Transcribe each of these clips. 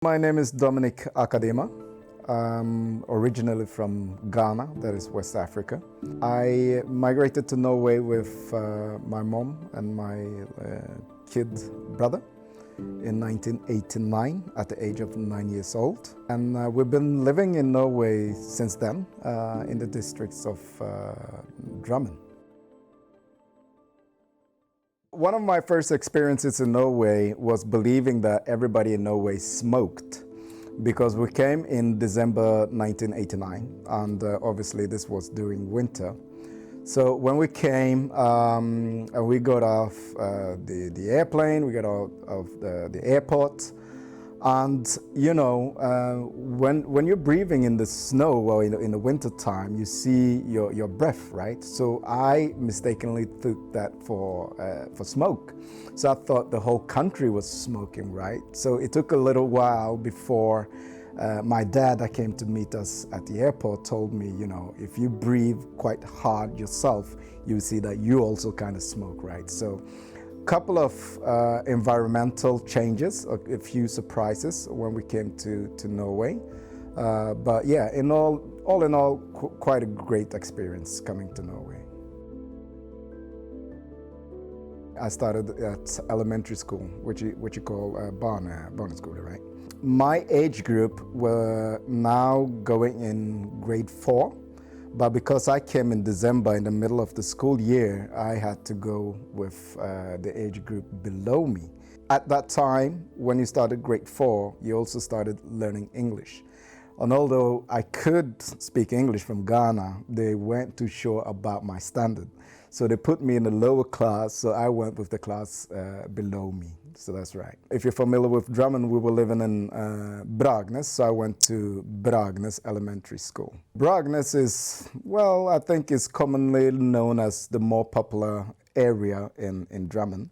My name is Dominic Akadema. I'm originally from Ghana, that is West Africa. I migrated to Norway with my mom and my kid brother in 1989 at the age of 9 years old. And we've been living in Norway since then in the districts of Drammen. One of my first experiences in Norway was believing that everybody in Norway smoked, because we came in December 1989, and obviously this was during winter. So when we came and we got off the airplane, we got out of the airport, and you know, when you're breathing in the snow or in the winter time, you see your breath, right? So I mistakenly took that for smoke. So I thought the whole country was smoking, right? So it took a little while before my dad, that came to meet us at the airport, told me, you know, if you breathe quite hard yourself, you see that you also kind of smoke, right? So couple of environmental changes, a few surprises when we came to Norway. But yeah, all in all, quite a great experience coming to Norway. I started at elementary school, which you call barneskole, right? My age group were now going in grade 4. But because I came in December in the middle of the school year, I had to go with the age group below me. At that time, when you started grade 4, you also started learning English. And although I could speak English from Ghana, they weren't too sure about my standard. So they put me in the lower class, so I went with the class below me. So that's right. If you're familiar with Drammen, we were living in Bragnes, so I went to Bragnes Elementary School. Bragnes is, well, I think is commonly known as the more popular area in Drammen.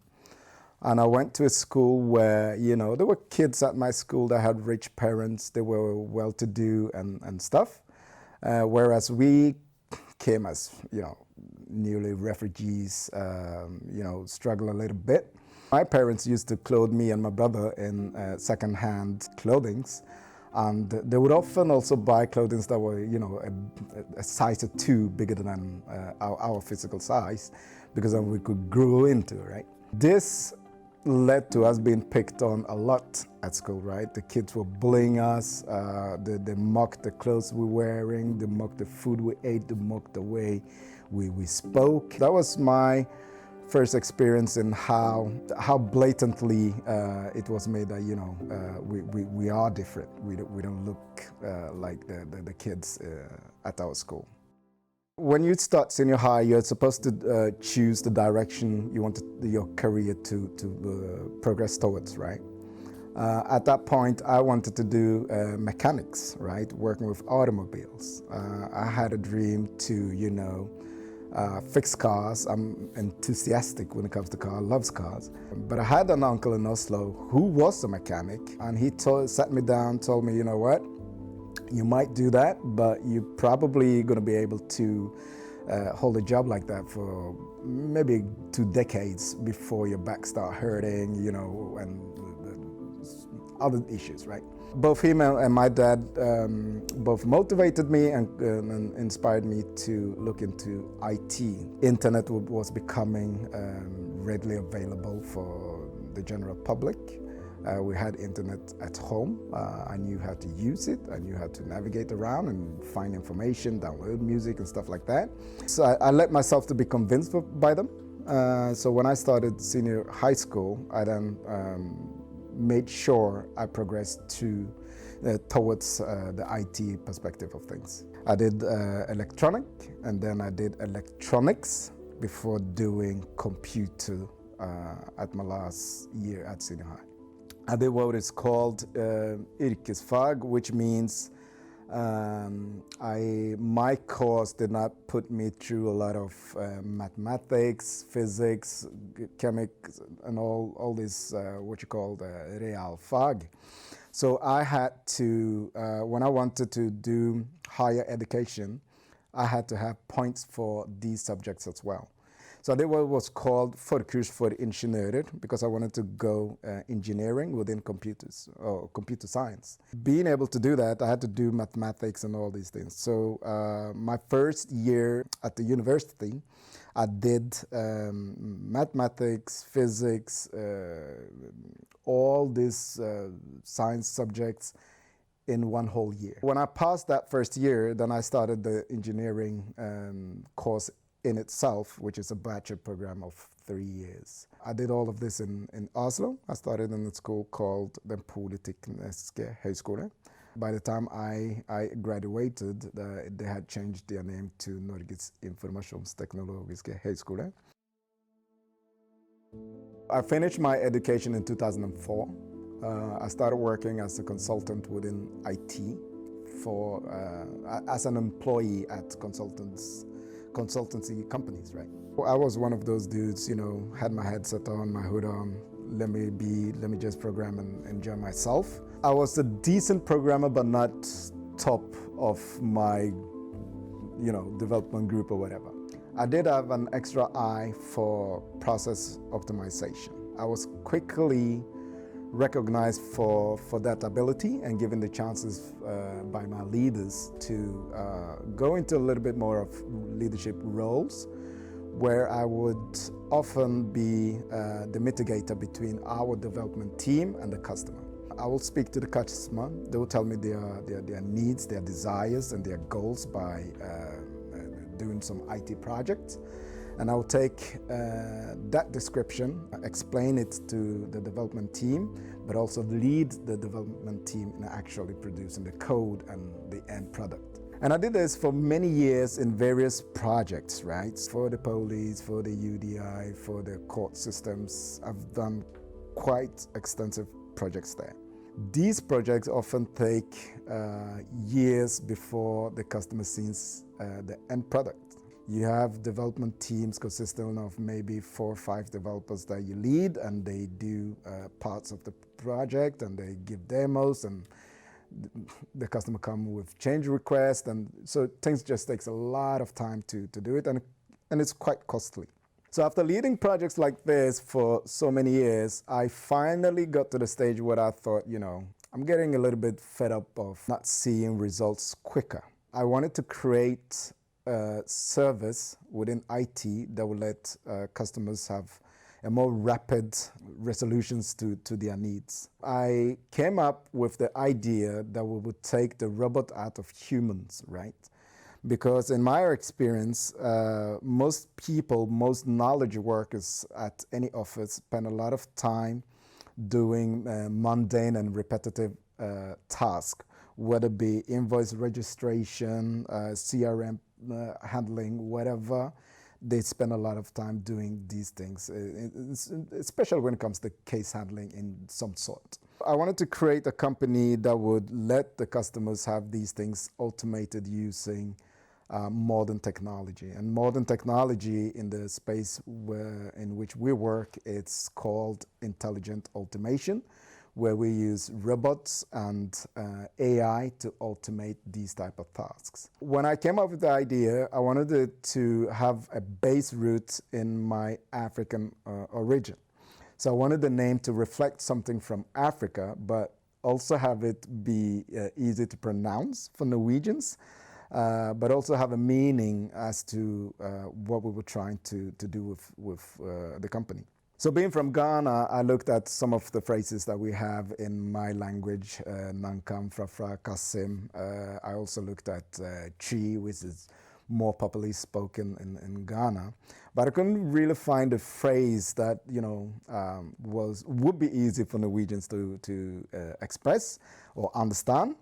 And I went to a school where, you know, there were kids at my school that had rich parents, they were well-to-do and stuff. Whereas we came as, you know, newly refugees, you know, struggle a little bit. My parents used to clothe me and my brother in second-hand clothings, and they would often also buy clothing that were, you know, a size or 2 bigger than our physical size, because then we could grow into it, right? This led to us being picked on a lot at school, right? The kids were bullying us, they mocked the clothes we were wearing, they mocked the food we ate, they mocked the way we spoke. That was my first experience in how blatantly it was made that, you know, we are different. We don't look like the kids at our school. When you start senior high, you're supposed to choose the direction you want your career to progress towards, right? At that point, I wanted to do mechanics, right? Working with automobiles. I had a dream to, you know, fix cars. I'm enthusiastic when it comes to cars, loves cars. But I had an uncle in Oslo who was a mechanic, and he sat me down, told me, you know what, you might do that, but you're probably going to be able to hold a job like that for maybe 2 decades before your back start hurting, you know, and other issues, right? Both him and my dad both motivated me and inspired me to look into IT. Internet was becoming readily available for the general public. We had internet at home. I knew how to use it. I knew how to navigate around and find information, download music and stuff like that. So I let myself to be convinced by them. So when I started senior high school, I then made sure I progressed towards the IT perspective of things. I did electronic, and then I did electronics before doing computer at my last year at senior high. I did what is called yrkesfag, which means my course did not put me through a lot of mathematics, physics, chemics, and all this what you call the realfag. So I had to, when I wanted to do higher education, I had to have points for these subjects as well. So I did what was called förkurs för ingenjörer because I wanted to go engineering within computers or computer science. Being able to do that, I had to do mathematics and all these things. So my first year at the university, I did mathematics, physics, all these science subjects in one whole year. When I passed that first year, then I started the engineering course in itself, which is a bachelor program of 3 years. I did all of this in Oslo. I started in a school called the Poorest Högskola. By the time I graduated, they had changed their name to Norges Informationsteknologiska Högskola. I finished my education in 2004. I started working as a consultant within IT as an employee at consultancy companies, right? I was one of those dudes, had my headset on, my hood on, let me just program and enjoy myself. I was a decent programmer, but not top of my, development group or whatever. I did have an extra eye for process optimization. I was quickly recognized for that ability and given the chances by my leaders to go into a little bit more of leadership roles where I would often be the mitigator between our development team and the customer. I will speak to the customer. They will tell me their needs, their desires, and their goals by doing some IT projects. And I will take that description, explain it to the development team, but also lead the development team in actually producing the code and the end product. And I did this for many years in various projects, right? For the police, for the UDI, for the court systems. I've done quite extensive projects there. These projects often take years before the customer sees the end product. You have development teams consisting of maybe 4 or 5 developers that you lead, and they do parts of the project and they give demos, and the customer come with change requests, and so things just takes a lot of time to do it, and it's quite costly. So after leading projects like this for so many years, I finally got to the stage where I thought, I'm getting a little bit fed up of not seeing results quicker. I wanted to create a service within IT that would let customers have a more rapid resolutions to their needs. I came up with the idea that we would take the robot out of humans, right? Because in my experience, most people, most knowledge workers at any office spend a lot of time doing mundane and repetitive tasks, whether it be invoice registration, CRM handling, whatever. They spend a lot of time doing these things, especially when it comes to case handling in some sort. I wanted to create a company that would let the customers have these things automated using modern technology. And modern technology in the space in which we work, it's called intelligent automation, where we use robots and AI to automate these type of tasks. When I came up with the idea, I wanted it to have a base root in my African origin. So I wanted the name to reflect something from Africa, but also have it be easy to pronounce for Norwegians, but also have a meaning as to what we were trying to do with the company. So being from Ghana, I looked at some of the phrases that we have in my language, Nankam, Frafra, Kasim. I also looked at Chi, which is more popularly spoken in Ghana. But I couldn't really find a phrase that, would be easy for Norwegians to express or understand.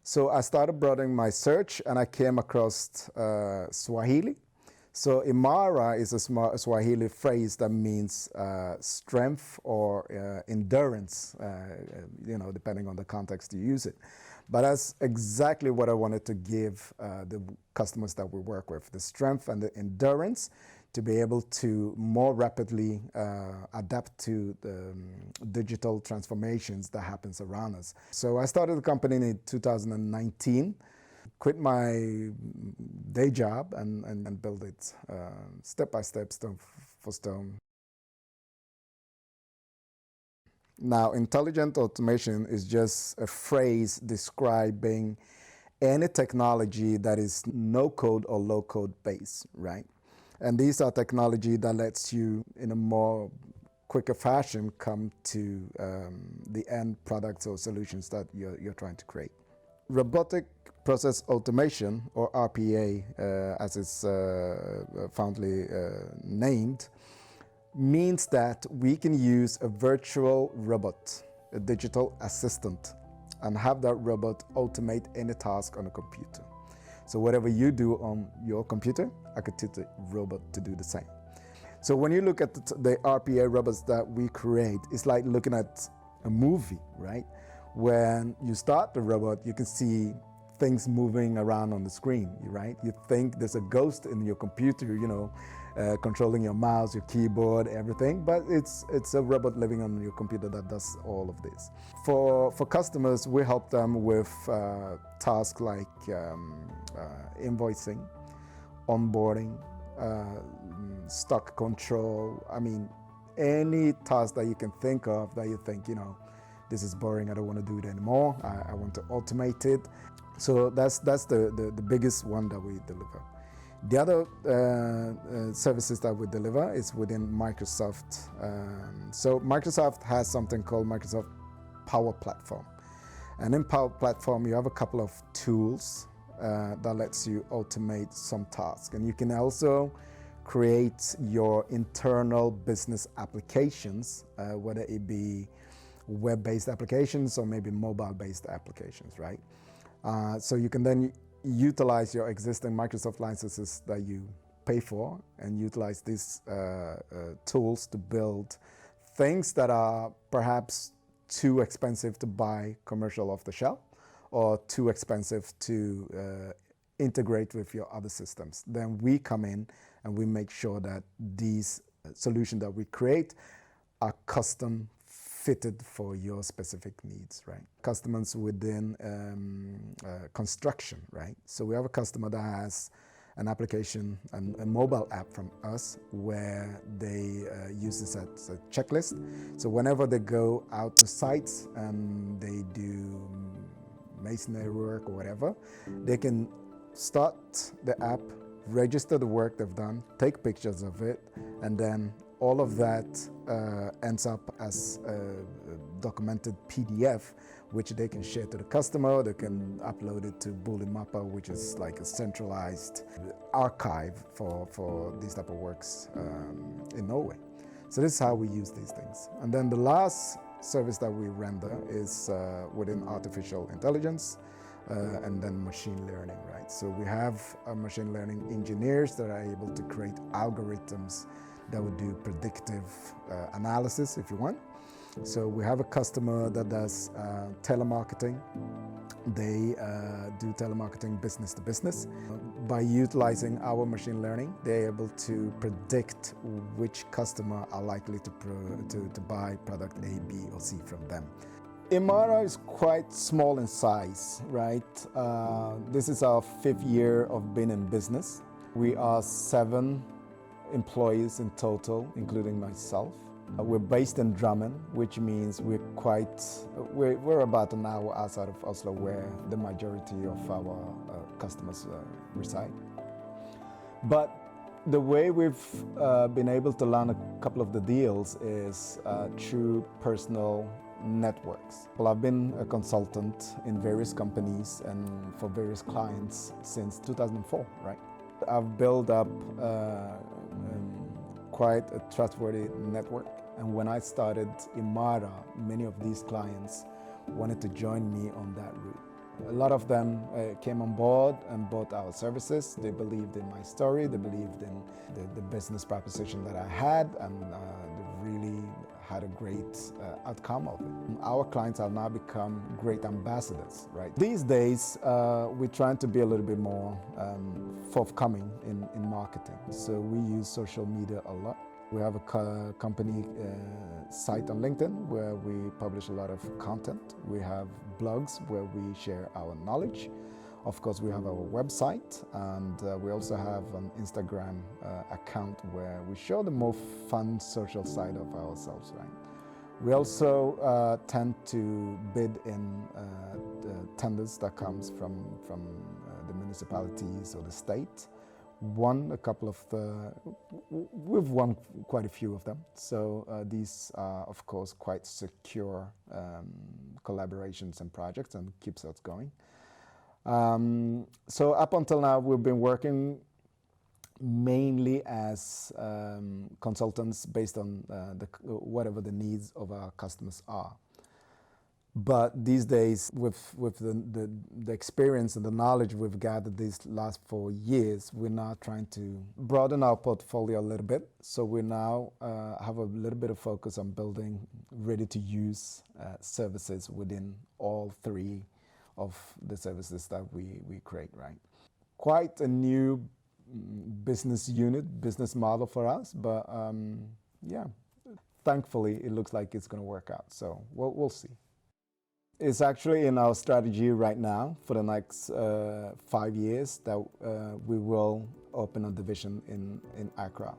So I started broadening my search, and I came across Swahili. So Imara is a Swahili phrase that means strength or endurance, depending on the context you use it. But that's exactly what I wanted to give the customers that we work with, the strength and the endurance to be able to more rapidly adapt to the digital transformations that happens around us. So I started the company in 2019. quit my day job and build it step by step, stone for stone. Now, intelligent automation is just a phrase describing any technology that is no code or low code based, right? And these are technology that lets you, in a more quicker fashion, come to the end products or solutions that you're trying to create. Robotic process automation, or RPA, as it's fondly named, means that we can use a virtual robot, a digital assistant, and have that robot automate any task on a computer. So whatever you do on your computer, I could teach the robot to do the same. So when you look at the RPA robots that we create, it's like looking at a movie, right? When you start the robot, you can see things moving around on the screen, right? You think there's a ghost in your computer, controlling your mouse, your keyboard, everything, but it's a robot living on your computer that does all of this. For customers, we help them with tasks like invoicing, onboarding, stock control. I mean, any task that you can think of that you think, this is boring, I don't want to do it anymore, I want to automate it. So that's the biggest one that we deliver. The other services that we deliver is within Microsoft. So Microsoft has something called Microsoft Power Platform. And in Power Platform, you have a couple of tools that lets you automate some tasks. And you can also create your internal business applications, whether it be web-based applications or maybe mobile-based applications, right? So you can then utilize your existing Microsoft licenses that you pay for and utilize these tools to build things that are perhaps too expensive to buy commercial off the shelf or too expensive to integrate with your other systems. Then we come in and we make sure that these solutions that we create are custom fitted for your specific needs, right? Customers within construction, right? So we have a customer that has an application, a mobile app from us, where they use this as a checklist. So whenever they go out to sites and they do masonry work or whatever, they can start the app, register the work they've done, take pictures of it, and then all of that ends up as a documented PDF, which they can share to the customer. They can upload it to Mappa, which is like a centralized archive for these type of works in Norway. So this is how we use these things. And then the last service that we render is within artificial intelligence and then machine learning, right? So we have machine learning engineers that are able to create algorithms that would do predictive analysis, if you want. So we have a customer that does telemarketing. They do telemarketing business to business. By utilizing our machine learning, they're able to predict which customer are likely to buy product A, B, or C from them. Imara is quite small in size, right? This is our 5th year of being in business. We are 7 employees in total, including myself. We're based in Drammen, which means we're about an hour outside of Oslo, where the majority of our customers reside. But the way we've been able to land a couple of the deals is through personal networks. Well, I've been a consultant in various companies and for various clients since 2004, right? I've built up quite a trustworthy network. And when I started Imara, many of these clients wanted to join me on that route. A lot of them came on board and bought our services. They believed in my story. They believed in the business proposition that I had, and they really had a great outcome of it. Our clients have now become great ambassadors, right? These days, we're trying to be a little bit more forthcoming in marketing. So we use social media a lot. We have a company site on LinkedIn where we publish a lot of content. We have blogs where we share our knowledge. Of course, we have our website, and we also have an Instagram account where we show the more fun social side of ourselves, right? We also tend to bid in the tenders that comes from the municipalities or the state. We've won quite a few of them. So these are, of course, quite secure collaborations and projects, and keeps us going. So up until now, we've been working mainly as consultants based on whatever the needs of our customers are. But these days, with the experience and the knowledge we've gathered these last 4 years, we're now trying to broaden our portfolio a little bit. So we now have a little bit of focus on building ready-to-use services within all 3 of the services that we create, right? Quite a new business model for us, but yeah, thankfully it looks like it's going to work out. So we'll see. It's actually in our strategy right now for the next 5 years that we will open a division in Accra,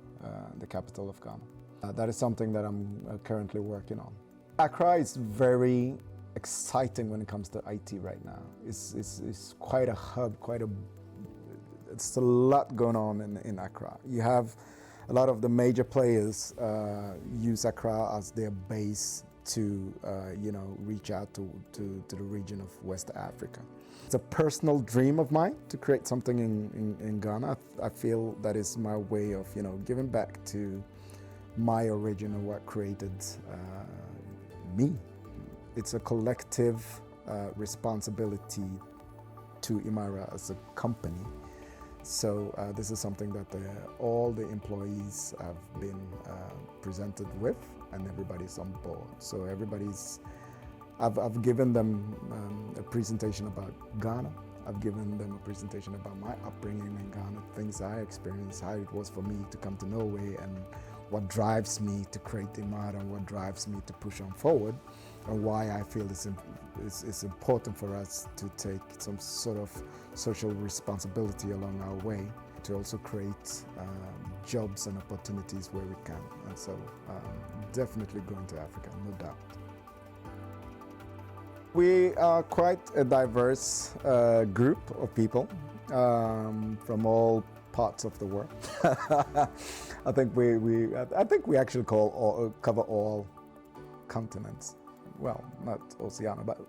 the capital of Ghana. That is something that I'm currently working on. Accra is very exciting when it comes to IT right now. It's quite a hub, it's a lot going on in Accra. You have a lot of the major players use Accra as their base to reach out to the region of West Africa. It's a personal dream of mine to create something in Ghana. I feel that is my way of giving back to my origin and what created me. It's a collective responsibility to Imara as a company. So this is something that all the employees have been presented with, and everybody's on board. So I've given them a presentation about Ghana. I've given them a presentation about my upbringing in Ghana, things I experienced, how it was for me to come to Norway, and what drives me to create Imara, and what drives me to push on forward, and why I feel it's important for us to take some sort of social responsibility along our way to also create jobs and opportunities where we can. And so definitely going to Africa, no doubt. We are quite a diverse group of people from all parts of the world. I think we actually cover all continents. Well, not Oceania, but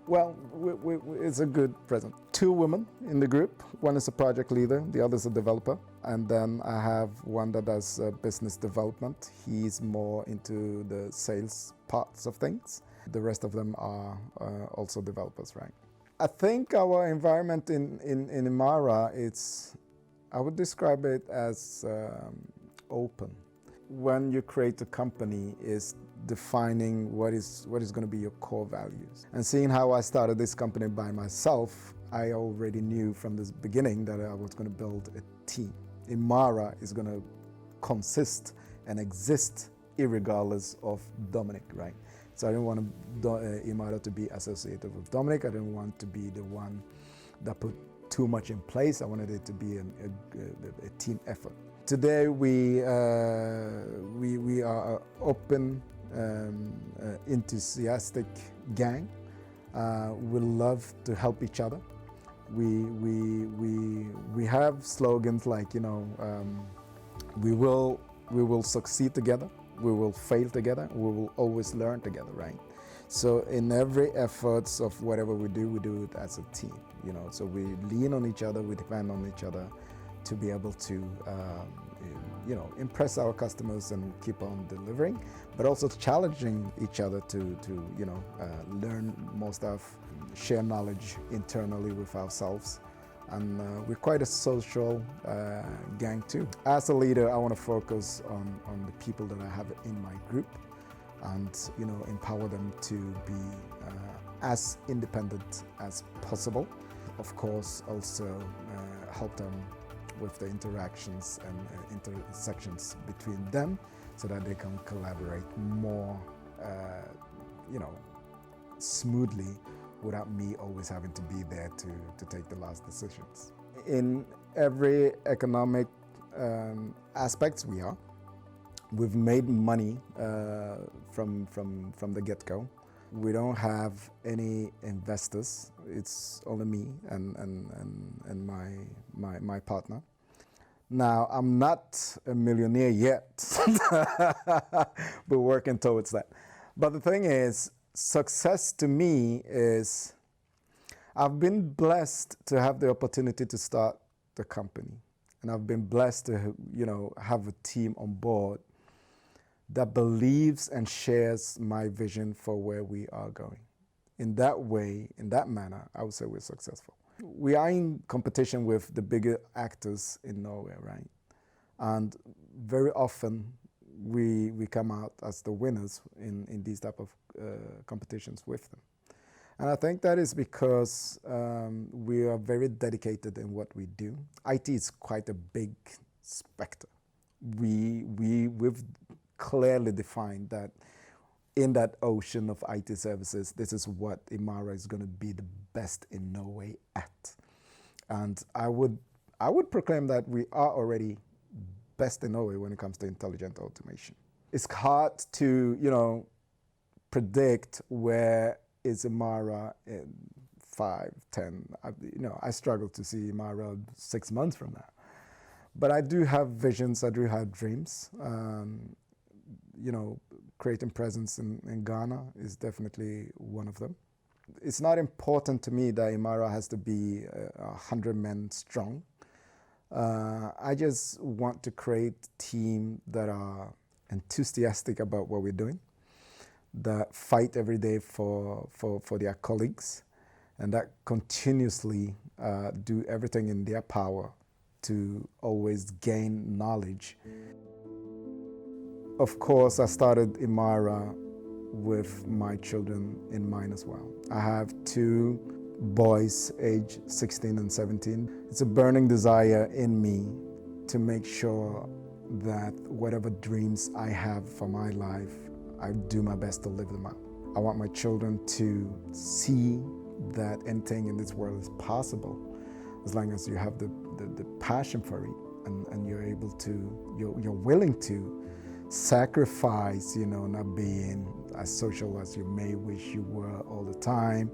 it's a good present. 2 women in the group. One is a project leader, the other is a developer. And then I have one that does business development. He's more into the sales parts of things. The rest of them are also developers, right? I think our environment in Imara, I would describe it as open. When you create a company, is defining what is going to be your core values. And seeing how I started this company by myself, I already knew from the beginning that I was going to build a team. Imara is going to consist and exist irregardless of Dominic, right? So I didn't want Imara to be associated with Dominic. I didn't want to be the one that put too much in place. I wanted it to be a team effort. Today we are an open, enthusiastic gang. We love to help each other. We have slogans like we will succeed together, we will fail together, we will always learn together, right? So in every efforts of whatever we do it as a team. So we lean on each other, we depend on each other to be able to impress our customers and keep on delivering, but also challenging each other to learn more stuff, share knowledge internally with ourselves. And we're quite a social gang too. As a leader, I want to focus on the people that I have in my group and empower them to be as independent as possible. Of course, also help them with the interactions and intersections between them so that they can collaborate more smoothly without me always having to be there to take the last decisions. In every economic aspects we've made money from the get-go. We don't have any investors. It's only me and my partner. Now, I'm not a millionaire yet, but working towards that. But the thing is, success to me is, I've been blessed to have the opportunity to start the company. And I've been blessed to, have a team on board that believes and shares my vision for where we are going. In that way, in that manner, I would say we're successful. We are in competition with the bigger actors in Norway, right? And very often we come out as the winners in these type of competitions with them. And I think that is because we are very dedicated in what we do. IT is quite a big spectrum. We've clearly defined that in that ocean of IT services, this is what Imara is going to be the best in Norway at. And I would proclaim that we are already best in Norway when it comes to intelligent automation. It's hard to, predict where is Imara in 5, 10. I struggle to see Imara 6 months from now. But I do have visions, I do have dreams. Creating presence in Ghana is definitely one of them. It's not important to me that Imara has to be 100 men strong. I just want to create a team that are enthusiastic about what we're doing, that fight every day for their colleagues, and that continuously do everything in their power to always gain knowledge. Of course, I started Imara with my children in mind as well. I have 2 boys, aged 16 and 17. It's a burning desire in me to make sure that whatever dreams I have for my life, I do my best to live them out. I want my children to see that anything in this world is possible as long as you have the passion for it and you're able to, you're willing to sacrifice, not being as social as you may wish you were all the time.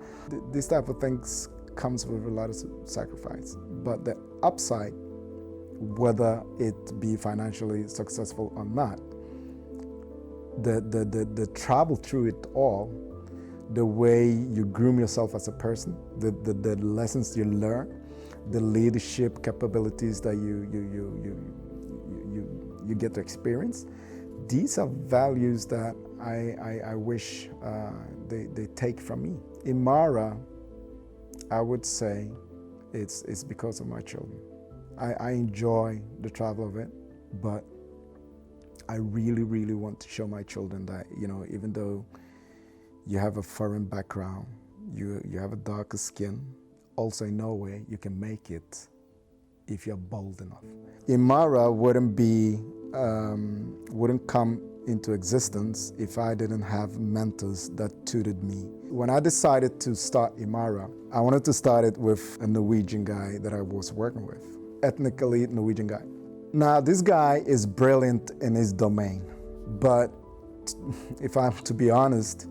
This type of things comes with a lot of sacrifice. But the upside, whether it be financially successful or not, the travel through it all, the way you groom yourself as a person, the lessons you learn, the leadership capabilities that you get to experience, these are values that I wish they take from me. Imara, I would say it's because of my children. I enjoy the travel of it, but I really, really want to show my children that, even though you have a foreign background, you have a darker skin, also in Norway, you can make it if you're bold enough. Imara wouldn't come into existence if I didn't have mentors that tutored me. When I decided to start Imara, I wanted to start it with a Norwegian guy that I was working with, ethnically Norwegian guy. Now, this guy is brilliant in his domain, but if I'm to be honest,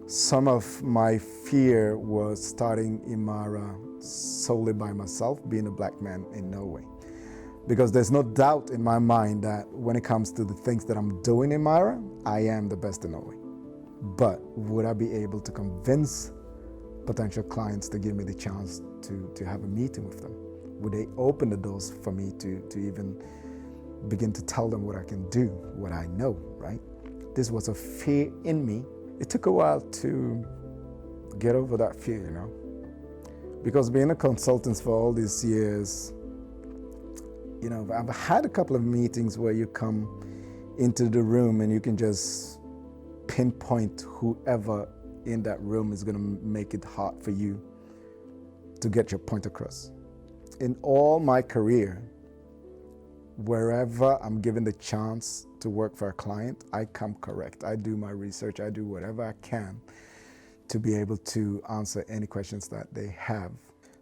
some of my fear was starting Imara solely by myself, being a black man in Norway. Because there's no doubt in my mind that when it comes to the things that I'm doing in Imara, I am the best in Norway. But would I be able to convince potential clients to give me the chance to have a meeting with them? Would they open the doors for me to even begin to tell them what I can do, what I know, right? This was a fear in me. It took a while to get over that fear, Because being a consultant for all these years, I've had a couple of meetings where you come into the room and you can just pinpoint whoever in that room is going to make it hard for you to get your point across. In all my career, wherever I'm given the chance to work for a client, I come correct. I do my research, I do whatever I can to be able to answer any questions that they have.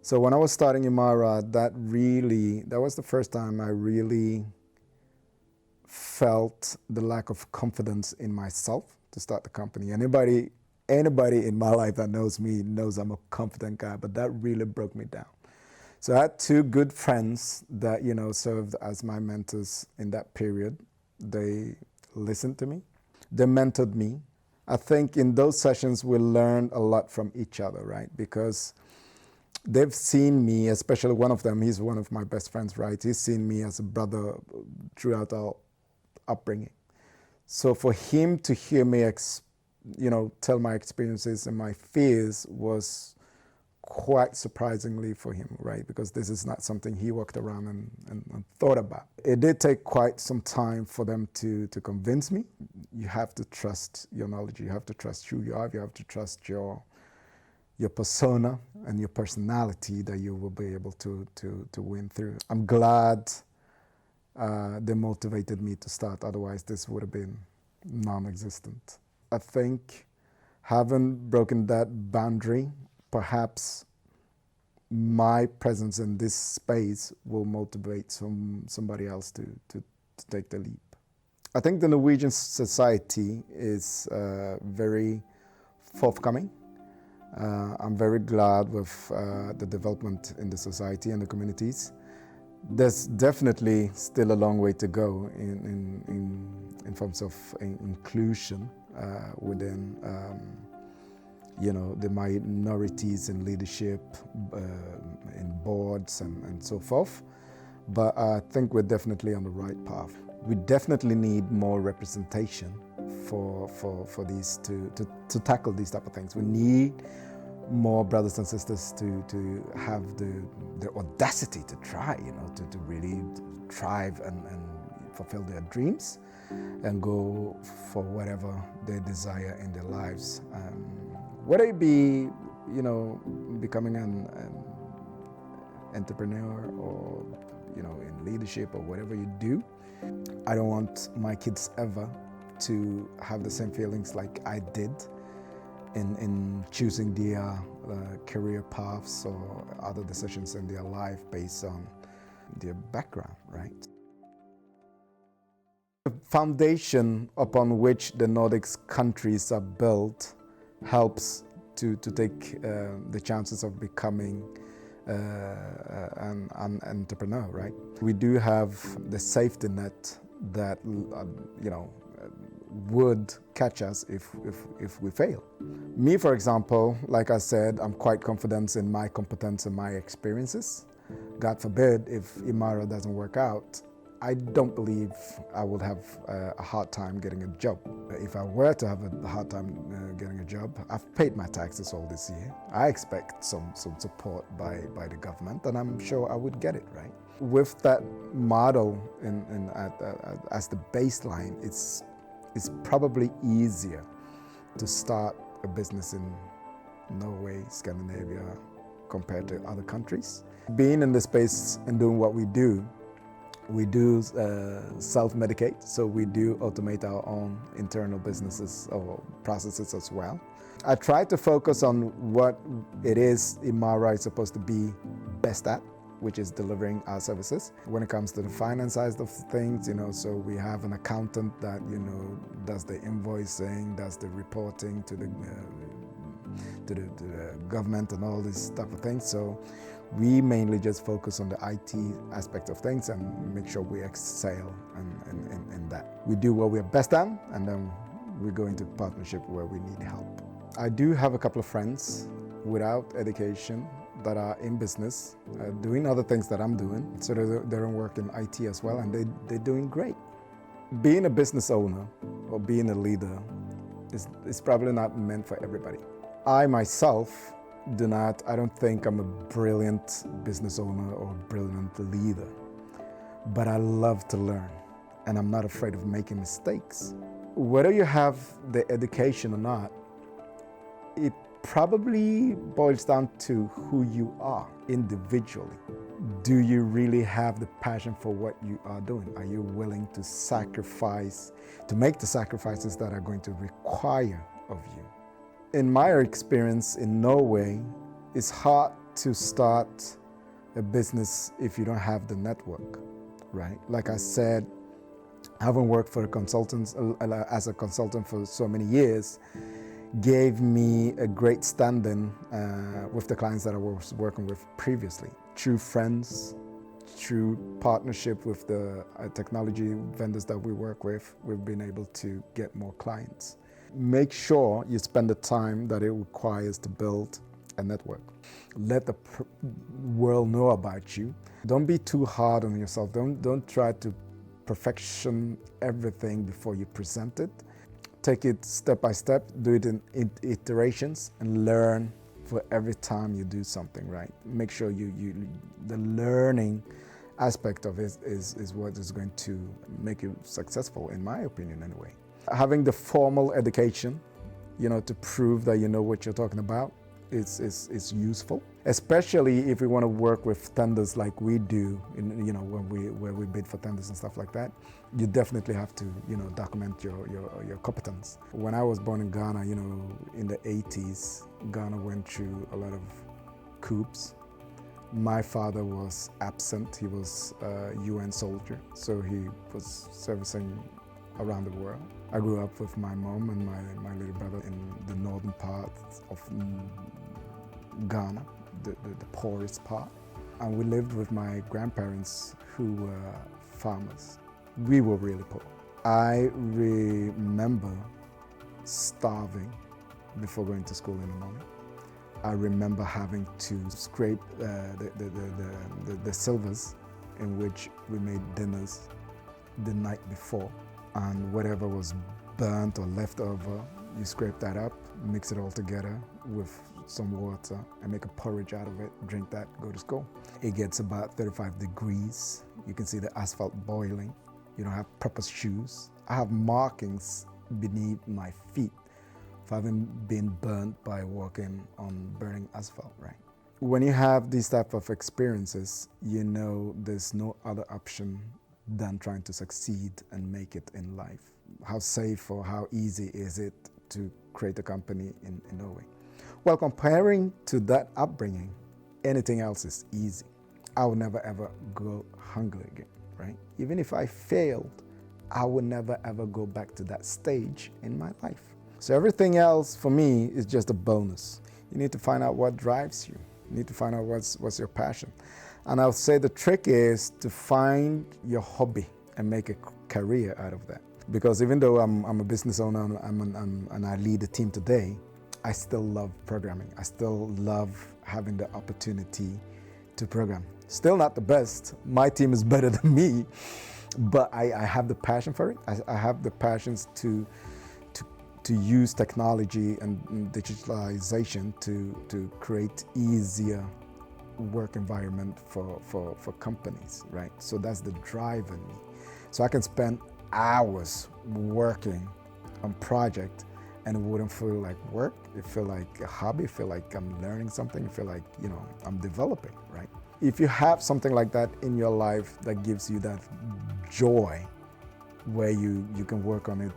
So when I was starting Imara, that was the first time I really felt the lack of confidence in myself to start the company. Anybody in my life that knows me knows I'm a confident guy, but that really broke me down. So I had two good friends that, served as my mentors in that period. They listened to me. They mentored me. I think in those sessions we learned a lot from each other, right? Because they've seen me, especially one of them, he's one of my best friends, right? He's seen me as a brother throughout our upbringing. So for him to hear me, tell my experiences and my fears was quite surprisingly for him, right? Because this is not something he walked around and thought about. It did take quite some time for them to convince me. You have to trust your knowledge. You have to trust who you are. You have to trust your persona and your personality that you will be able to win through. I'm glad they motivated me to start. Otherwise, this would have been non-existent. I think having broken that boundary, perhaps my presence in this space will motivate somebody else to take the leap. I think the Norwegian society is very forthcoming. I'm very glad with the development in the society and the communities. There's definitely still a long way to go in terms of inclusion within the minorities in leadership, in boards and so forth. But I think we're definitely on the right path. We definitely need more representation for these to tackle these type of things. We need more brothers and sisters to have the audacity to try, to really thrive and fulfill their dreams and go for whatever they desire in their lives. Whether it be, becoming an entrepreneur or, in leadership or whatever you do, I don't want my kids ever to have the same feelings like I did in choosing their career paths or other decisions in their life based on their background, right? The foundation upon which the Nordics countries are built helps to take the chances of becoming an entrepreneur, right? We do have the safety net that would catch us if we fail. Me, for example, like I said, I'm quite confident in my competence and my experiences. God forbid if Imara doesn't work out, I don't believe I would have a hard time getting a job. If I were to have a hard time getting a job, I've paid my taxes all this year. I expect some support by the government, and I'm sure I would get it, right? With that model as the baseline, it's probably easier to start a business in Norway, Scandinavia, compared to other countries. Being in this space and doing what we do self-medicate, so we do automate our own internal businesses or processes as well. I try to focus on what it is Imara is supposed to be best at, which is delivering our services. When it comes to the finance side of things, so we have an accountant that, does the invoicing, does the reporting to the government and all this type of things. So we mainly just focus on the IT aspect of things and make sure we excel in that. We do what we're best at, and then we go into partnership where we need help. I do have a couple of friends without education that are in business, doing other things that I'm doing. So they don't work in IT as well, and they're doing great. Being a business owner or being a leader is probably not meant for everybody. I myself I don't think I'm a brilliant business owner or a brilliant leader, but I love to learn, and I'm not afraid of making mistakes. Whether you have the education or not, it probably boils down to who you are individually. Do you really have the passion for what you are doing? Are you willing to make the sacrifices that are going to require of you In my experience in Norway, it's hard to start a business if you don't have the network, right? Like I said, having worked for as a consultant for so many years gave me a great standing with the clients that I was working with previously. Through friends, through partnership with the technology vendors that we work with, we've been able to get more clients. Make sure you spend the time that it requires to build a network. Let the world know about you. Don't be too hard on yourself. Don't try to perfection everything before you present it. Take it step by step, do it in iterations, and learn for every time you do something, right? Make sure the learning aspect of it is what is going to make you successful, in my opinion anyway. Having the formal education, to prove that you know what you're talking about is useful, especially if we want to work with tenders like we do, where we bid for tenders and stuff like that. You definitely have to, document your competence. When I was born in Ghana, in the 80s, Ghana went through a lot of coups. My father was absent. He was a UN soldier, so he was servicing around the world. I grew up with my mom and my little brother in the northern part of Ghana, the poorest part. And we lived with my grandparents who were farmers. We were really poor. I remember starving before going to school in the morning. I remember having to scrape the silvers in which we made dinners the night before. And whatever was burnt or left over, you scrape that up, mix it all together with some water and make a porridge out of it, drink that, go to school. It gets about 35 degrees. You can see the asphalt boiling. You don't have proper shoes. I have markings beneath my feet for having been burnt by walking on burning asphalt, right? When you have these type of experiences, there's no other option than trying to succeed and make it in life. How safe or how easy is it to create a company in Norway? Well, comparing to that upbringing, anything else is easy. I would never ever go hungry again, right? Even if I failed, I would never ever go back to that stage in my life. So everything else for me is just a bonus. You need to find out what drives you. You need to find out what's your passion. And I'll say the trick is to find your hobby and make a career out of that. Because even though I'm a business owner and I lead a team today, I still love programming. I still love having the opportunity to program. Still not the best. My team is better than me, but I have the passion for it. I have the passions to use technology and digitalization to create easier work environment for companies, right? So that's the drive in me. So I can spend hours working on project and it wouldn't feel like work. It feel like a hobby. It feel like I'm learning something. It feel like, I'm developing, right? If you have something like that in your life that gives you that joy where you can work on it,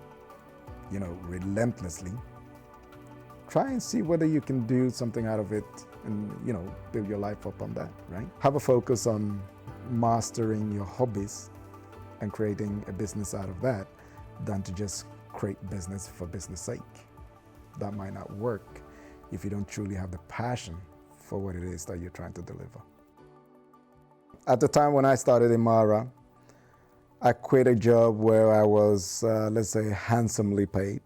relentlessly, try and see whether you can do something out of it and, build your life up on that, right? Have a focus on mastering your hobbies and creating a business out of that than to just create business for business sake. That might not work if you don't truly have the passion for what it is that you're trying to deliver. At the time when I started Imara, I quit a job where I was, let's say, handsomely paid.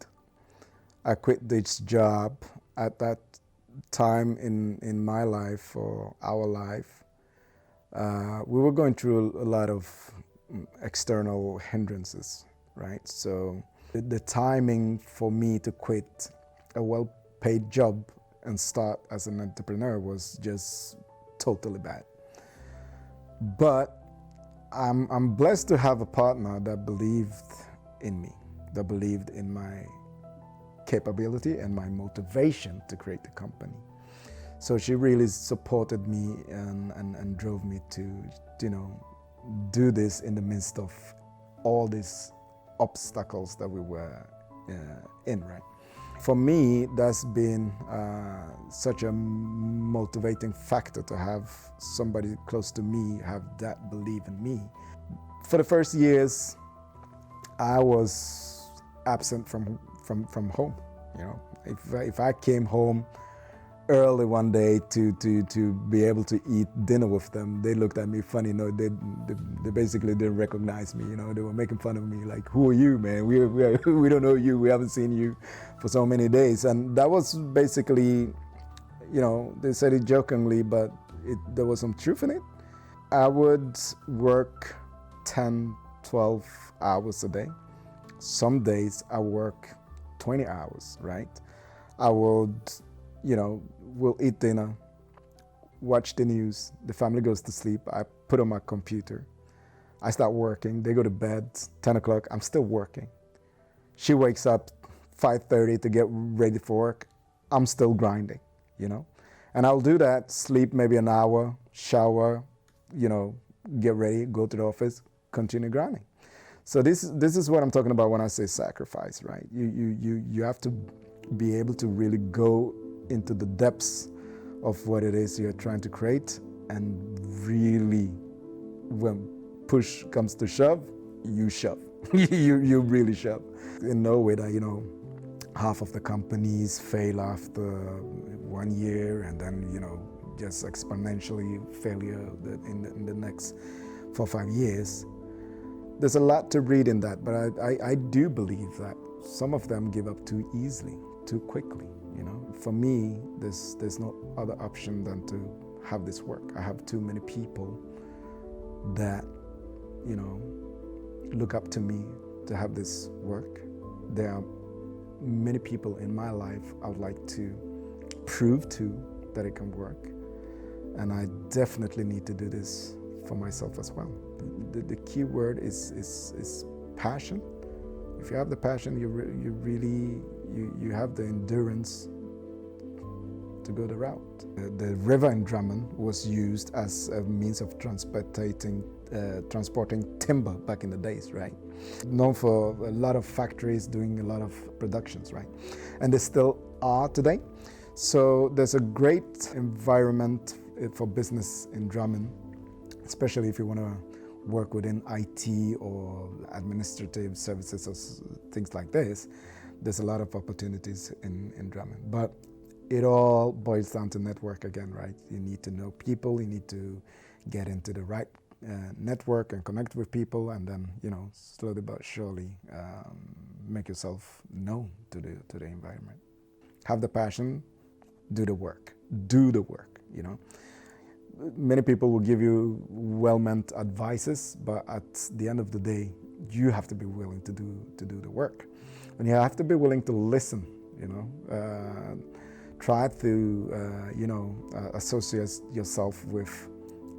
I quit this job at that time in my life or our life. We were going through a lot of external hindrances, right? So the timing for me to quit a well-paid job and start as an entrepreneur was just totally bad. But I'm blessed to have a partner that believed in me, that believed in my capability and my motivation to create the company. So she really supported me and drove me to, do this in the midst of all these obstacles that we were in, right? For me, that's been such a motivating factor to have somebody close to me have that belief in me. For the first years, I was absent from home. You know, if I came home early one day to be able to eat dinner with them, they looked at me funny. You know, they basically didn't recognize me. You know, they were making fun of me, like, "Who are you, man? We don't know you. We haven't seen you for so many days." And that was basically, you know, they said it jokingly, but there was some truth in it. I would work 10, 12 hours a day. Some days I work 20 hours, right? I would, you know, we'll eat dinner, watch the news, the family goes to sleep, I put on my computer, I start working, they go to bed, 10 o'clock, I'm still working. She wakes up 5:30 to get ready for work, I'm still grinding, you know? And I'll do that, sleep maybe an hour, shower, you know, get ready, go to the office, continue grinding. So this is what I'm talking about when I say sacrifice, right? You have to be able to really go into the depths of what it is you're trying to create, and really, when push comes to shove, you shove. you really shove. In Norway, that, you know, half of the companies fail after 1 year, and then, you know, just exponentially failure in the next 4 or 5 years. There's a lot to read in that, but I do believe that some of them give up too easily, too quickly. You know, for me, there's no other option than to have this work. I have too many people that, you know, look up to me to have this work. There are many people in my life I would like to prove to that it can work, and I definitely need to do this for myself as well. The key word is passion. If you have the passion, you really have the endurance to go the route. The river in Drummond was used as a means of transporting timber back in the days, right? Known for a lot of factories doing a lot of productions, right? And they still are today. So there's a great environment for business in Drummond, especially if you want to work within IT or administrative services or things like this. There's a lot of opportunities in Drummond. But it all boils down to network again, right? You need to know people, you need to get into the right network and connect with people, and then, you know, slowly but surely make yourself known to the environment. Have the passion, do the work, you know. Many people will give you well-meant advices, but at the end of the day, you have to be willing to do the work, and you have to be willing to listen. You know, try to you know, associate yourself with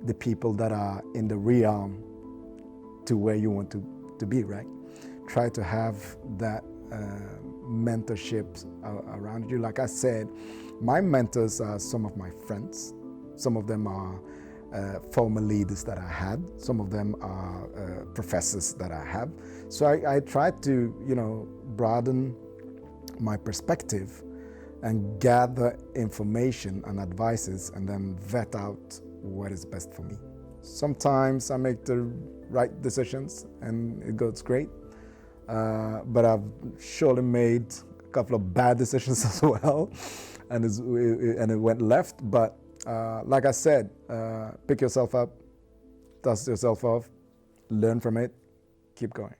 the people that are in the realm to where you want to be. Right? Try to have that mentorship around you. Like I said, my mentors are some of my friends. Some of them are former leaders that I had. Some of them are professors that I have. So I try to, you know, broaden my perspective and gather information and advices, and then vet out what is best for me. Sometimes I make the right decisions and it goes great, but I've surely made a couple of bad decisions as well, and it went left. But like I said, pick yourself up, dust yourself off, learn from it, keep going.